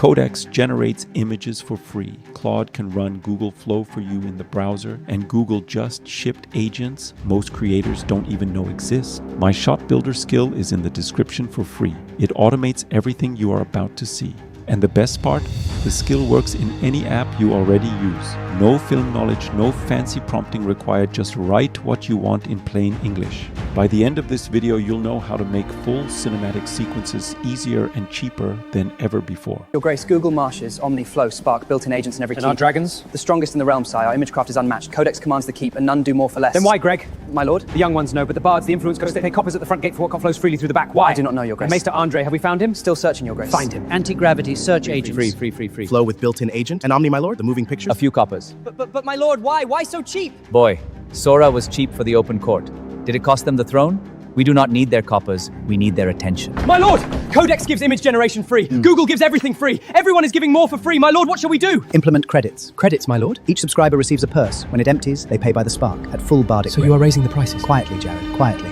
Codex generates images for free. Claude can run Google Flow for you in the browser, and Google just shipped agents most creators don't even know exist. My shot builder skill is in the description for free. It automates everything you are about to see. And the best part, the skill works in any app you already use. No film knowledge, no fancy prompting required, just write what you want in plain English. By the end of this video, you'll know how to make full cinematic sequences easier and cheaper than ever before. Your Grace, Google Marshes, Omni, Flow, Spark, built-in agents in every key. And our dragons? The strongest in the realm, sire. Our imagecraft is unmatched. Codex commands the keep, and none do more for less. Then why, Greg? My lord? The young ones know, but the bards, the influence ghosts, they pay coppers at the front gate for what flows freely through the back. Why? I do not know, Your Grace. And Maester Andre, have we found him? Still searching, Your Grace. Find him. Anti-gravity search agents. Free. Flow with built-in agent. And Omni, my lord, the moving pictures. A few coppers. But my lord, why? Why so cheap? Boy, Sora was cheap for the open court. Did it cost them the throne? We do not need their coppers, we need their attention. My lord! Codex gives image generation free. Google gives everything free. Everyone is giving more for free. My lord, what shall we do? Implement credits. Credits, my lord. Each subscriber receives a purse. When it empties, they pay by the spark at full bardic. So you are raising the prices? Quietly, Jared, quietly.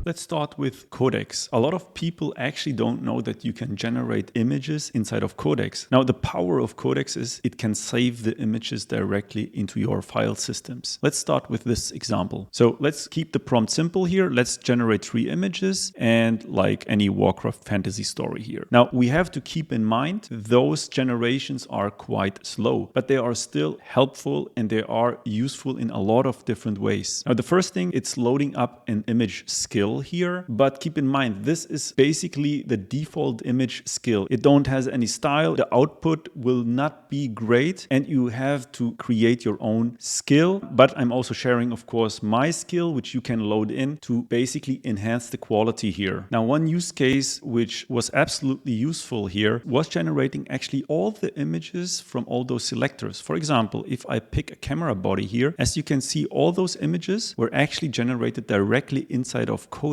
Let's start with Codex. A lot of people actually don't know that you can generate images inside of Codex. Now, the power of Codex is it can save the images directly into your file systems. Let's start with this example. So let's keep the prompt simple here. Let's generate 3 images and like any Warcraft fantasy story here. Now, we have to keep in mind those generations are quite slow, but they are still helpful and they are useful in a lot of different ways. Now, the first thing, it's loading up an image skill here, but keep in mind this is basically the default image skill. It don't has any style, the output will not be great, and you have to create your own skill. But I'm also sharing, of course, my skill, which you can load in to basically enhance the quality here. Now, one use case which was absolutely useful here was generating actually all the images from all those selectors. For example, if I pick a camera body here, as you can see, all those images were actually generated directly inside of Codex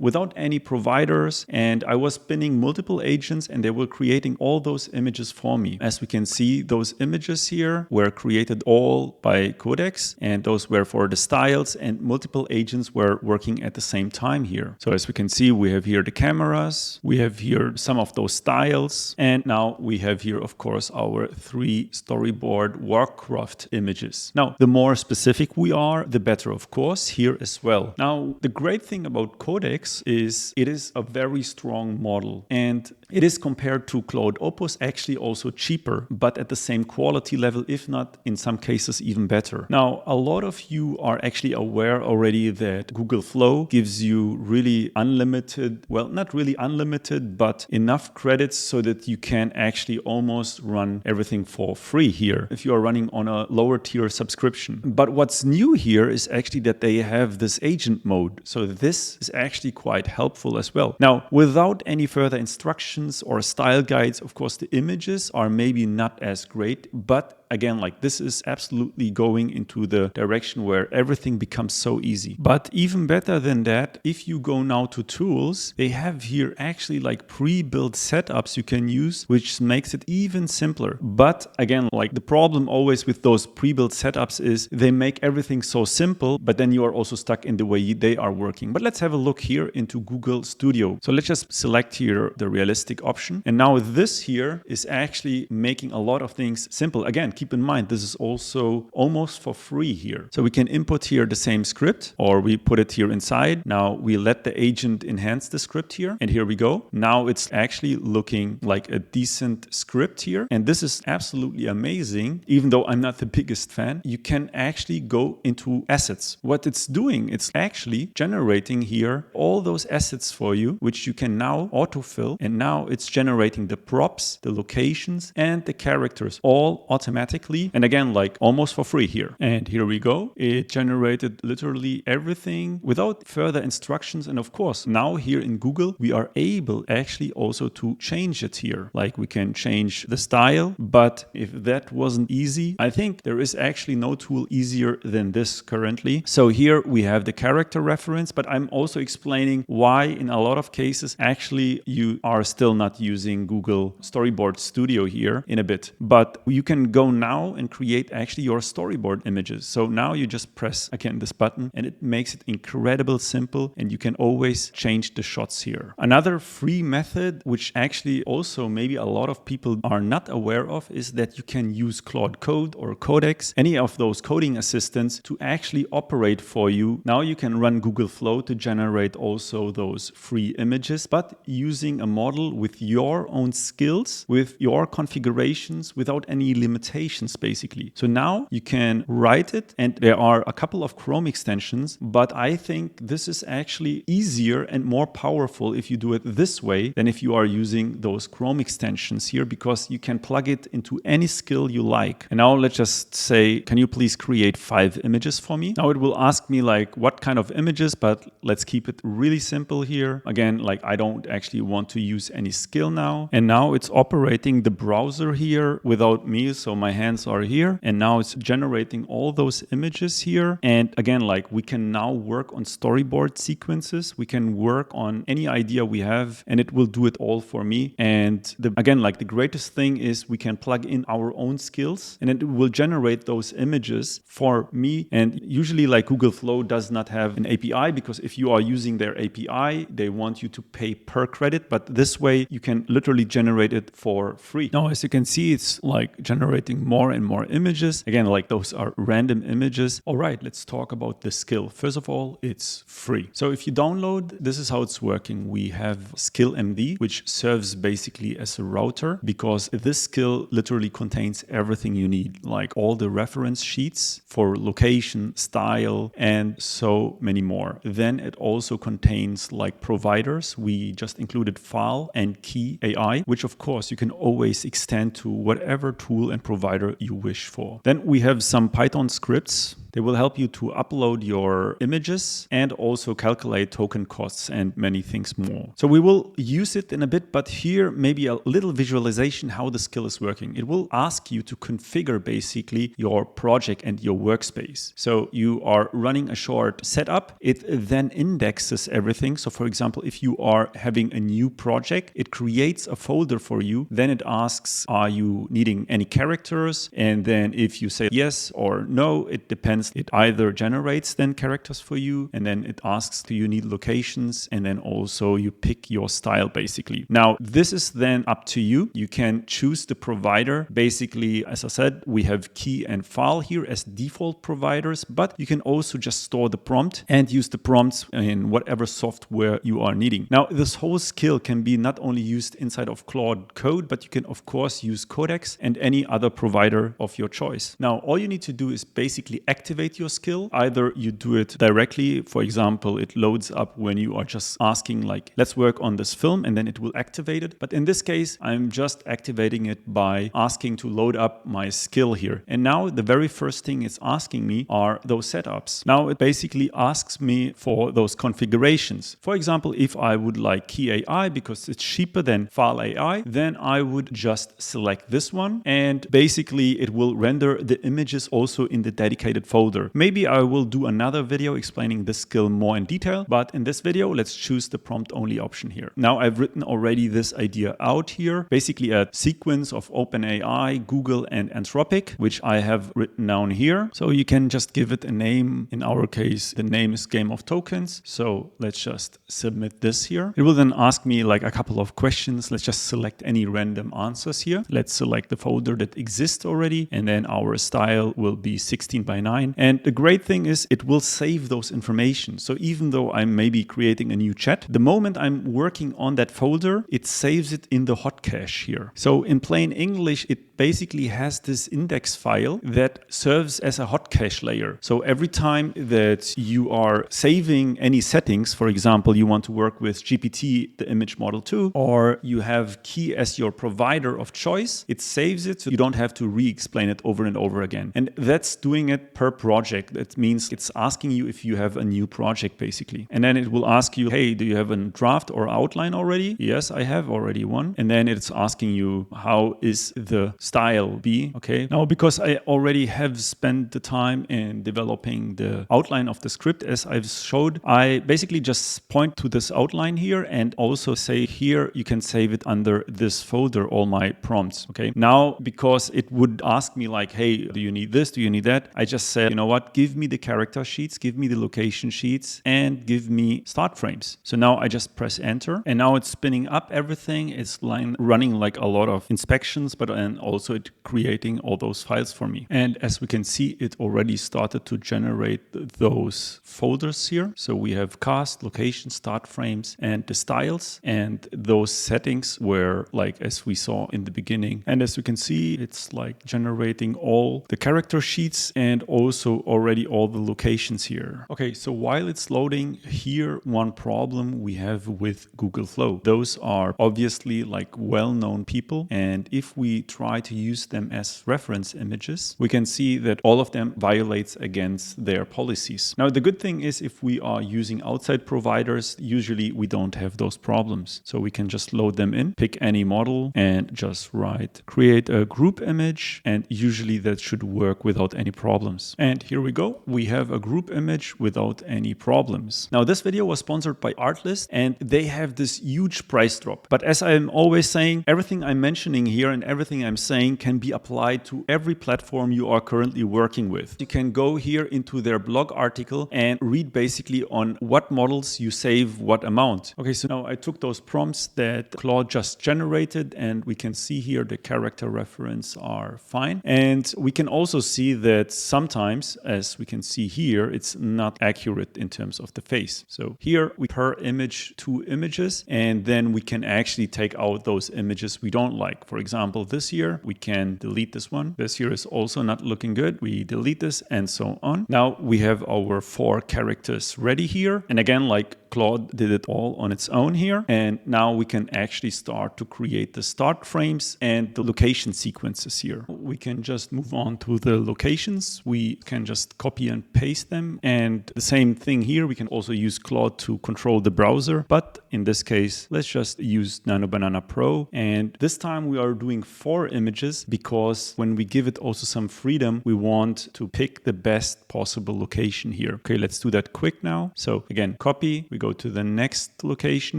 without any providers, and I was spinning multiple agents and they were creating all those images for me. As we can see, those images here were created all by Codex, and those were for the styles, and multiple agents were working at the same time here. So as we can see, we have here the cameras, we have here some of those styles, and now we have here, of course, our 3 storyboard Warcraft images. Now, the more specific we are, the better, of course, here as well. Now, the great thing about Codex is it is a very strong model, and it is compared to Claude Opus actually also cheaper, but at the same quality level, if not in some cases even better. Now, a lot of you are actually aware already that Google Flow gives you really unlimited, well, not really unlimited, but enough credits so that you can actually almost run everything for free here if you are running on a lower tier subscription. But what's new here is actually that they have this agent mode. So this is actually quite helpful as well. Now, without any further instructions or style guides, of course, the images are maybe not as great, but again, like this is absolutely going into the direction where everything becomes so easy. But even better than that, if you go now to tools, they have here actually like pre-built setups you can use, which makes it even simpler. But again, like the problem always with those pre-built setups is they make everything so simple, but then you are also stuck in the way they are working. But let's have a look here into Google Studio. So let's just select here the realistic option. And now this here is actually making a lot of things simple. Again, keep in mind, this is also almost for free here. So we can input here the same script, or we put it here inside. Now we let the agent enhance the script here, and here we go. Now it's actually looking like a decent script here. And this is absolutely amazing. Even though I'm not the biggest fan, you can actually go into assets. What it's doing, it's actually generating here all those assets for you, which you can now autofill. And now it's generating the props, the locations, and the characters all automatically. And again, like almost for free here. And here we go. It generated literally everything without further instructions. And of course, now here in Google, we are able actually also to change it here. Like we can change the style. But if that wasn't easy, I think there is actually no tool easier than this currently. So here we have the character reference, but I'm also explaining why in a lot of cases actually you are still not using Google Storyboard Studio here in a bit. But you can go now and create actually your storyboard images. So now you just press again this button and it makes it incredibly simple, and you can always change the shots here. Another free method, which actually also maybe a lot of people are not aware of, is that you can use Claude Code or Codex, any of those coding assistants, to actually operate for you. Now you can run Google Flow to generate also those free images, but using a model with your own skills, with your configurations, without any limitations basically. So now you can write it, and there are a couple of Chrome extensions, but I think this is actually easier and more powerful if you do it this way than if you are using those Chrome extensions here, because you can plug it into any skill you like. And now let's just say, can you please create 5 images for me? Now it will ask me like what kind of images, but let's keep it really simple here. Again, like I don't actually want to use any skill now. And now it's operating the browser here without me. So my hands are here, and now it's generating all those images here. And again, like we can now work on storyboard sequences. We can work on any idea we have, and it will do it all for me. And again, like the greatest thing is we can plug in our own skills, and it will generate those images for me. And usually like Google Flow does not have an API, because if you are using their API, they want you to pay per credit. But this way you can literally generate it for free. Now, as you can see, it's like generating more and more images. Again, like those are random images. All right, let's talk about the skill. First of all, it's free. So if you download, this is how it's working. We have Skill MD, which serves basically as a router, because this skill literally contains everything you need, like all the reference sheets for location, style, and so many more. Then it also contains like providers. We just included FAL and Kie AI, which of course you can always extend to whatever tool and provider you wish for. Then we have some Python scripts. They will help you to upload your images and also calculate token costs and many things more. So we will use it in a bit, but here maybe a little visualization how the skill is working. It will ask you to configure basically your project and your workspace. So you are running a short setup. It then indexes everything. So for example, if you are having a new project, it creates a folder for you. Then it asks, are you needing any characters? And then if you say yes or no, it depends. It either generates then characters for you, and then it asks, do you need locations? And then also you pick your style basically. Now, this is then up to you. You can choose the provider. Basically, as I said, we have Kie and FAL here as default providers, but you can also just store the prompt and use the prompts in whatever software you are needing. Now, this whole skill can be not only used inside of Claude Code, but you can of course use Codex and any other provider of your choice. Now, all you need to do is basically activate your skill. Either you do it directly, for example, it loads up when you are just asking like, let's work on this film, and then it will activate it. But in this case, I'm just activating it by asking to load up my skill here. And now the very first thing it's asking me are those setups. Now it basically asks me for those configurations. For example, if I would like Kie AI because it's cheaper than FAL.ai, then I would just select this one, and basically it will render the images also in the dedicated folder. Maybe I will do another video explaining this skill more in detail, but in this video, let's choose the prompt only option here. Now I've written already this idea out here, basically a sequence of OpenAI, Google, and Anthropic, which I have written down here. So you can just give it a name. In our case, the name is Game of Tokens. So let's just submit this here. It will then ask me like a couple of questions. Let's just select any random answers here. Let's select the folder that exists already, and then our style will be 16:9. And the great thing is it will save those information. So even though I'm maybe creating a new chat, the moment I'm working on that folder, it saves it in the hot cache here. So in plain English, it basically has this index file that serves as a hot cache layer. So every time that you are saving any settings, for example, you want to work with GPT, the image model 2, or you have Kie as your provider of choice, it saves it so you don't have to re-explain it over and over again. And that's doing it per project. That means it's asking you if you have a new project basically. And then it will ask you, hey, do you have a draft or outline already? Yes, I have already one. And then it's asking you, how is the style be. Okay, now because I already have spent the time in developing the outline of the script as I've showed, I basically just point to this outline here and also say here you can save it under this folder, all my prompts. Okay, now because it would ask me like, hey, do you need this? Do you need that? I just said, you know what, give me the character sheets, give me the location sheets, and give me start frames. So now I just press enter, and now it's spinning up everything. It's running like a lot of inspections, but and also it creating all those files for me. And as we can see, it already started to generate those folders here. So we have cast, location, start frames, and the styles, and those settings were like as we saw in the beginning. And as you can see, it's like generating all the character sheets and also already all the locations here. Okay, so while it's loading here, one problem we have with Google Flow. Those are obviously like well-known people, and if we try to use them as reference images, we can see that all of them violates against their policies. Now, the good thing is if we are using outside providers, usually we don't have those problems. So we can just load them in, pick any model, and just write create a group image, and usually that should work without any problems. And here we go. We have a group image without any problems. Now, this video was sponsored by Artlist, and they have this huge price drop. But as I'm always saying, everything I'm mentioning here and everything I'm saying can be applied to every platform you are currently working with. You can go here into their blog article and read basically on what models you save what amount. Okay, so now I took those prompts that Claude just generated, and we can see here the character reference are fine. And we can also see that sometimes, as we can see here, it's not accurate in terms of the face. So here we per image 2 images, and then we can actually take out those images we don't like. For example, this here, we can delete this one. This here is also not looking good. We delete this and so on. Now we have our 4 characters ready here. And again, like Claude did it all on its own here. And now we can actually start to create the start frames and the location sequences here. We can just move on to the locations. We can just copy and paste them. And the same thing here, we can also use Claude to control the browser. But in this case, let's just use Nano Banana Pro. And this time we are doing 4 images because when we give it also some freedom, we want to pick the best possible location here. Okay, let's do that quick now. So again, copy, we go to the next location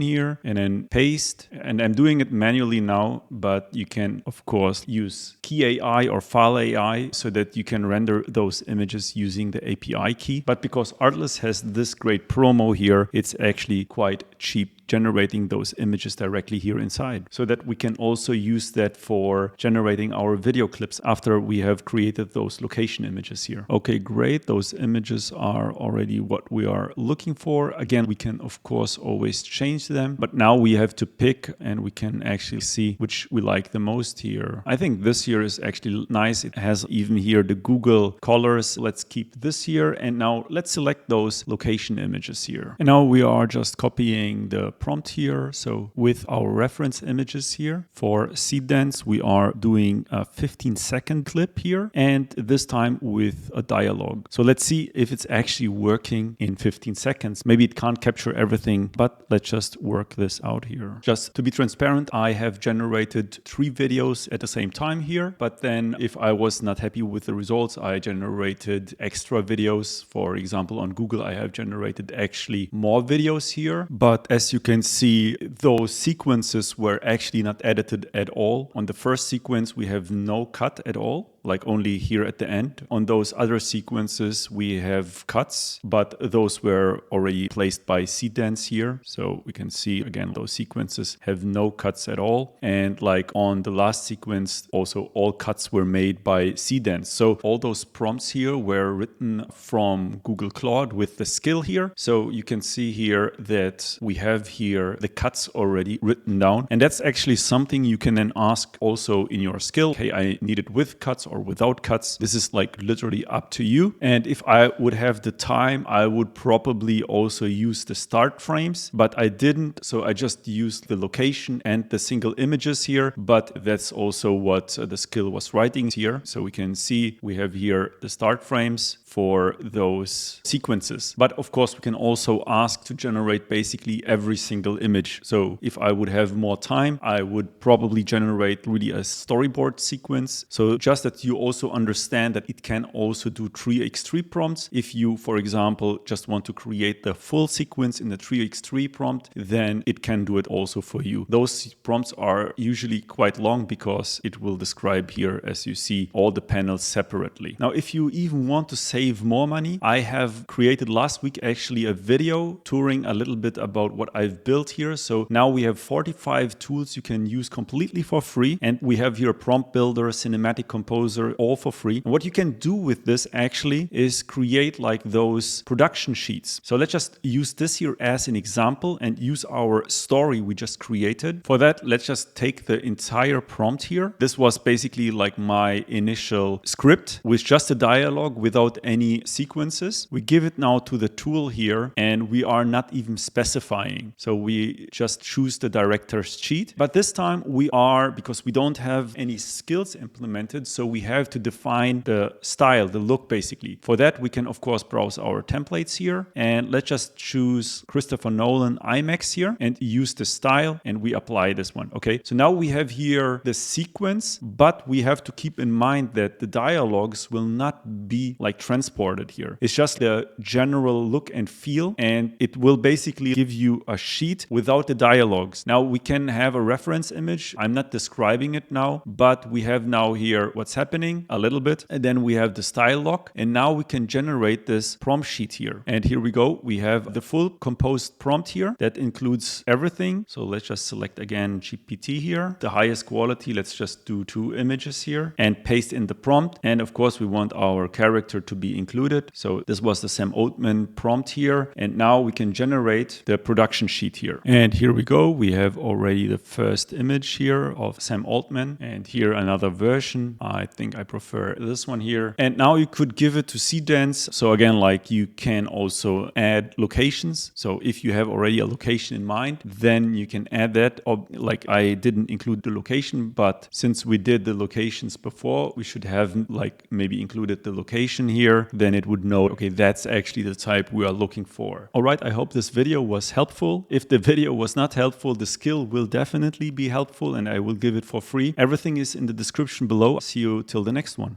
here and then paste. And I'm doing it manually now, but you can of course use Kie AI or FAL AI so that you can render those images using the API key. But because Artlist has this great promo here, it's actually quite cheap generating those images directly here inside, so that we can also use that for generating our video clips after we have created those location images here. Okay, great. Those images are already what we are looking for. Again, we can of course always change them, but now we have to pick and we can actually see which we like the most here. I think this here is actually nice. It has even here the Google colors. Let's keep this here, and now let's select those location images here. And now we are just copying the prompt here. So with our reference images here for Seedance, we are doing a 15-second clip here, and this time with a dialogue. So let's see if it's actually working in 15 seconds. Maybe it can't capture everything, but let's just work this out here. Just to be transparent, I have generated 3 videos at the same time here, but then if I was not happy with the results, I generated extra videos. For example, on Google, I have generated actually more videos here, but as you can see, those sequences were actually not edited at all. On the first sequence, we have no cut at all, like only here at the end. On those other sequences, we have cuts, but those were already placed by Seedance here. So we can see again, those sequences have no cuts at all. And like on the last sequence, also all cuts were made by Seedance. So all those prompts here were written from Google Claude with the skill here. So you can see here that we have here the cuts already written down. And that's actually something you can then ask also in your skill. Okay, I need it with cuts or without cuts. This is like literally up to you. And if I would have the time, I would probably also use the start frames, but I didn't. So I just used the location and the single images here, but that's also what the skill was writing here. So we can see we have here the start frames for those sequences. But of course, we can also ask to generate basically every single image. So if I would have more time, I would probably generate really a storyboard sequence. So just that you also understand that it can also do 3x3 prompts. If you, for example, just want to create the full sequence in the 3x3 prompt, then it can do it also for you. Those prompts are usually quite long because it will describe here, as you see, all the panels separately. Now, if you even want to save more money, I have created last week actually a video touring a little bit about what I've built here. So now we have 45 tools you can use completely for free. And we have here prompt builder, cinematic composer, all for free. And what you can do with this actually is create like those production sheets. So let's just use this here as an example and use our story we just created. For that, let's just take the entire prompt here. This was basically like my initial script with just a dialogue without any sequences. We give it now to the tool here and we are not even specifying. So we just choose the director's sheet. But this time we are, because we don't have any skills implemented, so we have to define the style, the look basically. For that, we can of course browse our templates here and let's just choose Christopher Nolan IMAX here and use the style and we apply this one. Okay, so now we have here the sequence, but we have to keep in mind that the dialogues will not be like transported here. It's just the general look and feel, and it will basically give you a sheet without the dialogues. Now we can have a reference image. I'm not describing it now, but we have now here what's happening a little bit, and then we have the style lock, and now we can generate this prompt sheet here. And here we go. We have the full composed prompt here that includes everything. So let's just select again GPT here. The highest quality, let's just do 2 images here and paste in the prompt. And of course, we want our character to be included. So this was the Sam Altman prompt here. And now we can generate the production sheet here. And here we go. We have already the first image here of Sam Altman. And here another version. I think I prefer this one here. And now you could give it to Seedance. So again, like you can also add locations. So if you have already a location in mind, then you can add that. Or like I didn't include the location, but since we did the locations before, we should have like maybe included the location here. Then it would know, okay, that's actually the type we are looking for. All right, I hope this video was helpful. If the video was not helpful, the skill will definitely be helpful and I will give it for free. Everything is in the description below. See you till the next one.